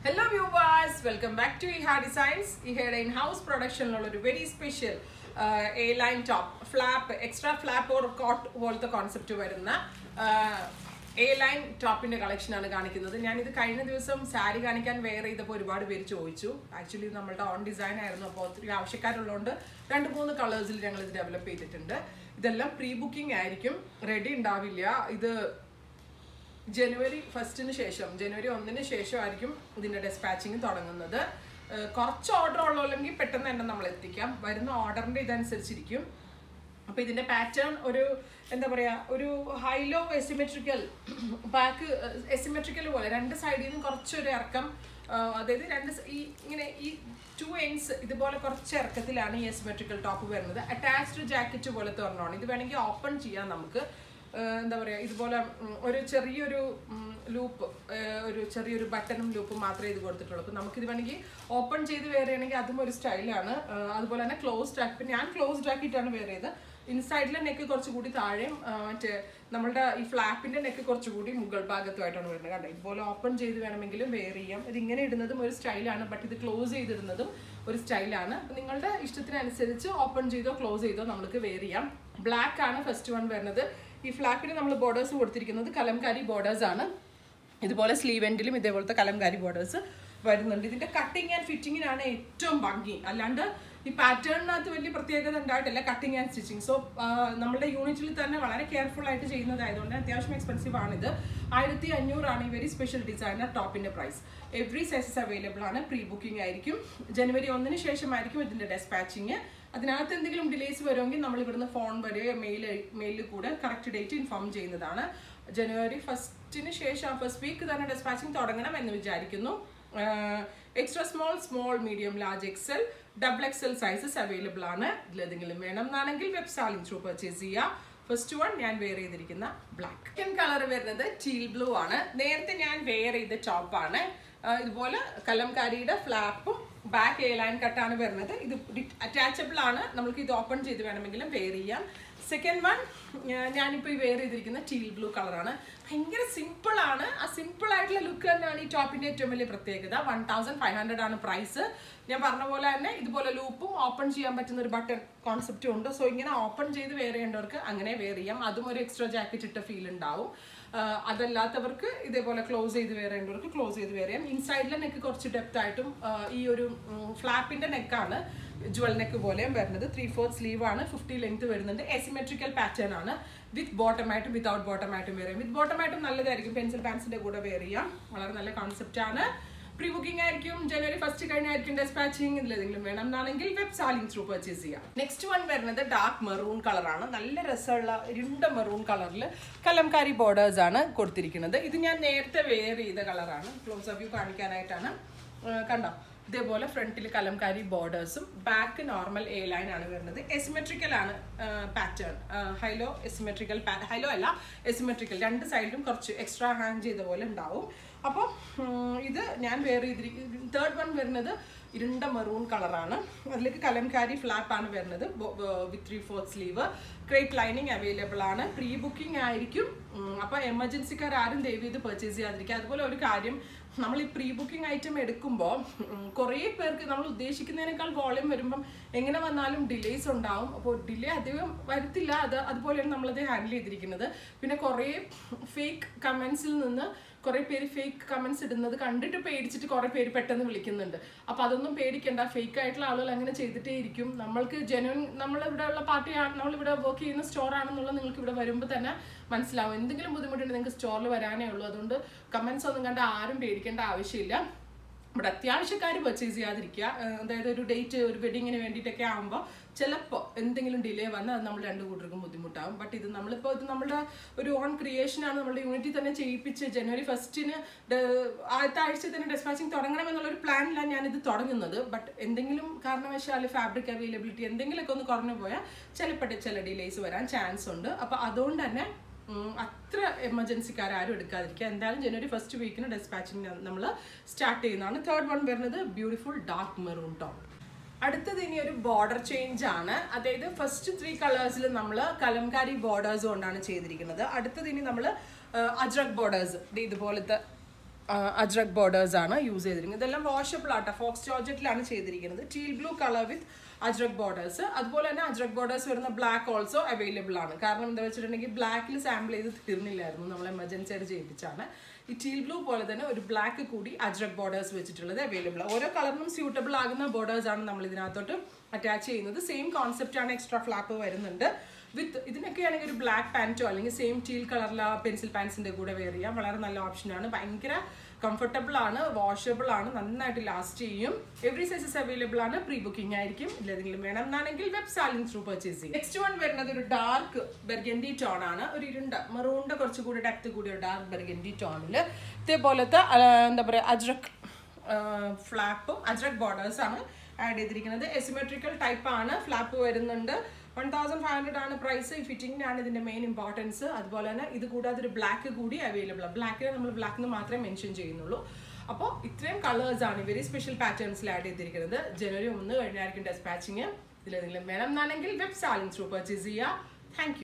Hello viewers, welcome back to Iha Designs. Iha in-house production a very special A-line top, flap, extra flap or cot the concept A-line top in the collection. I will some saree can wear the Poriba. Actually, we on design we have colors develop this pre-booking ready in Davilia. January 1st in Shesham, January on the Shesha in the dispatching in Todanganada. Korch order or Longi pattern and Namalatika, but in the order than Sirchicum. Within a pattern or a high low asymmetrical back asymmetrical wall and the side in Korcho Arcum. They did 2 ends the ball of Korcher Katilani asymmetrical top wear attached jacket to Volathornon. The Vaniki open Chia Namka. This is a cherry loop, a button loop. We open the style. That's closed track. Closed track inside the neck is a flap in the neck is open style, but the close style. Open close black first one. This flap is borders kalamkari borders. This is sleeve end kalamkari borders. Cutting and fitting is this pattern is cutting and stitching. So, we unit is careful. It's expensive. It's very special designer top in the price. Every size is available pre-booking. January on the within the dispatching. If you have delays, you can phone mail correct date inform January 1st first week dispatching extra small, medium, large XL, double XL sizes available. Web through purchase. First one, I wear black. Second color is teal blue. I wear the top. This is kalamkari flap. Back A-line cut this is attachable. We open it. Second one, I wear teal blue color. It's simple. A simple look is top in the 1,500 price. I have a loop open button concept. So, I open the extra jacket feel. That's close inside the neck depth item flap in the neck jewel neck 3/4 sleeve 50 length asymmetrical pattern with bottom item without bottom item with bottom item pencil pants concept pre-booking January 1st dispatching web through purchase. Next one is dark maroon color. Maroon color. Kalamkari borders. This is the color. Close up view. This front kalamkari borders. Back normal A-line. Asymmetrical pattern. High-low asymmetrical pattern. High-low asymmetrical. Two sides extra hang. This third one is maroon color. That's kalamkari flap with 3/4 sleeve. Crate lining available. Pre-booking emergency purchase. We pre-booking item volume delays delay fake comments fake comments fake genuine party work in a store comments but അത്യാവശ്യക്കാര് purchase ചെയ്യാതിരിക്കുക അതായത് ഒരു date ഒരു വെഡിങ്ങിന് വേണ്ടിട്ടൊക്കെ ആവുമ്പോൾ ചിലപ്പോൾ എന്തെങ്കിലും delay വന്നാൽ അത് നമ്മൾ രണ്ട് കൂട്ടർക്കും ബുദ്ധിമുട്ടാവും ബട്ട് ഇത് നമ്മളിപ്പോൾ ഇത് നമ്മുടെ ഒരു ഓൺ ക്രിയേഷൻ ആണ് നമ്മുടെ യൂണിറ്റി തന്നെ ചെയ്യിപ്പിച്ച് ജനുവരി 1st ആദ്യത്തെ ആഴ്ച തന്നെ ഡിസ്പാച്ചിങ് തുടങ്ങണം എന്നുള്ള ഒരു പ്ലാനിലാണ് ഞാൻ ഇത് തുടങ്ങുന്നത് ബട്ട് എന്തെങ്കിലും കാരണവശാൽ ഫാബ്രിക് അവൈലബിലിറ്റി എന്തെങ്കിലുമൊക്കെ ഒന്ന് കുറഞ്ഞു പോയാൽ ചില ഡിലേസ് വരാൻ ചാൻസ് ഉണ്ട് അപ്പോൾ അതുകൊണ്ട് തന്നെ അത്ര എമർജൻസിക്കാരും എടുക്കാതിരിക്കുക എന്തായാലും ജനുവരി 1st വീക്കിന് ഡിസ്പാച്ചിങ് നമ്മൾ സ്റ്റാർട്ട് ചെയ്യുന്നതാണ് തേർഡ് വൺ വരുന്നത് ബ്യൂട്ടിഫുൾ ഡാർക്ക് മെറൂൺ ടോൺ അടുത്തത് ഇനി ഒരു ബോർഡർ ചേഞ്ച് ആണ് അതായത് ഫസ്റ്റ് 3 കളേഴ്സിൽ നമ്മൾ കലംകാരി ബോർഡേഴ്സ് കൊണ്ടാണ് ചെയ്തിരിക്കുന്നത് അടുത്തത് ഇനി നമ്മൾ അജ്രക് ബോർഡേഴ്സ് ഇതുപോലത്തെ അജ്രക് ബോർഡേഴ്സ് ആണ് യൂസ് ചെയ്തിരിക്കുന്നത്. ഇതെല്ലാം വാഷബിൾ ആട്ടോ, ഫോക്സ് ജോർജറ്റിലാണ് ചെയ്തിരിക്കുന്നത്. ടീൽ ബ്ലൂ കളർ വിത്ത് അജ്രക് ബോർഡേഴ്സ്. അതുപോലെ തന്നെ അജ്രക് ബോർഡേഴ്സ് വരുന്ന ബ്ലാക്ക് ഓൾസോ അവൈലബിൾ ആണ്. കാരണം എന്താ വെച്ചിട്ടുണ്ടെങ്കിൽ ബ്ലാക്കിൽ സാമ്പിൾ ചെയ്ത് തീർന്നില്ലായിരുന്നു, നമ്മൾ എമർജൻസി ആയിട്ട് ചെയ്യിപ്പിച്ചാണ്. ഈ ടീൽ ബ്ലൂ പോലെ തന്നെ ഒരു ബ്ലാക്ക് കൂടി അജ്രക് ബോർഡേഴ്സ് വെച്ചിട്ടുള്ളത് അവൈലബിൾ. ഓരോ കളറിനും സ്യൂട്ടബിൾ ആകുന്ന ബോർഡേഴ്സ് ആണ് നമ്മൾ ഇതിനകത്തോട്ട് അറ്റാച്ച് ചെയ്യുന്നത്. സെയിം കോൺസെപ്റ്റ് ആണ്, എക്സ്ട്രാ ഫ്ലാപ്പ് വരുന്നുണ്ട്. വിത്ത് ഇതിനൊക്കെ ആണെങ്കിൽ ഒരു ബ്ലാക്ക് പാൻറ്റോ അല്ലെങ്കിൽ സെയിം ടീൽ കളറിലെ പെൻസിൽ പാൻസിൻ്റെ കൂടെ വെയർ ചെയ്യാം. വളരെ നല്ല ഓപ്ഷനാണ്, ഭയങ്കര കംഫർട്ടബിൾ ആണ്, വാഷബിൾ ആണ്, നന്നായിട്ട് ലാസ്റ്റ് ചെയ്യും. എവറി സൈസസ് അവൈലബിൾ ആണ്. പ്രീ ബുക്കിംഗ് ആയിരിക്കും. ഇല്ലെങ്കിലും വേണം എന്നാണെങ്കിൽ വെബ് സാലിംഗ് ത്രൂ പർച്ചേസ് ചെയ്യും. നെക്സ്റ്റ് വൺ വരുന്നത് ഒരു ഡാർക്ക് ബെർഗൻഡി ടോൺ ആണ്. ഒരു ഇരുണ്ട മെറൂണിന്റെ കുറച്ചുകൂടി ഡെപ്ത് കൂടിയ ഡാർക്ക് ബെർഗൻഡി ടോണിൽ ഇതേപോലത്തെ എന്താ പറയുക അജ്രക് ഫ്ലാപ്പും അജ്രക് ബോർഡേഴ്സ് ആണ് ആഡ് ചെയ്തിരിക്കുന്നത്. എസിമെട്രിക്കൽ ടൈപ്പ് ആണ്, ഫ്ലാപ്പ് വരുന്നുണ്ട്. 1500 ആണ് പ്രൈസ്. ഫിറ്റിംഗിനാണ് ഇതിന്റെ മെയിൻ ഇമ്പോർട്ടൻസ്. അതുപോലെ തന്നെ ഇത് കൂടാതെ ഒരു ബ്ലാക്ക് കൂടി അവൈലബിൾ ആണ്. ബ്ലാക്കിന് നമ്മൾ ബ്ലാക്ക് മാത്രമേ മെൻഷൻ ചെയ്യുന്നുള്ളൂ. അപ്പോൾ ഇത്രയും കളേഴ്സ് ആണ് വെരി സ്പെഷ്യൽ പാറ്റേൺസിൽ ആഡ് ചെയ്തിരിക്കുന്നത്. ജനുവരി 1 കഴിഞ്ഞായിരിക്കും ഡെസ്പാച്ചിങ്. ഇതിലെന്തെങ്കിലും വേണം എന്നാണെങ്കിൽ വെബ് സാലിംഗ് ത്രൂ പർച്ചേസ് ചെയ്യുക. Thank you.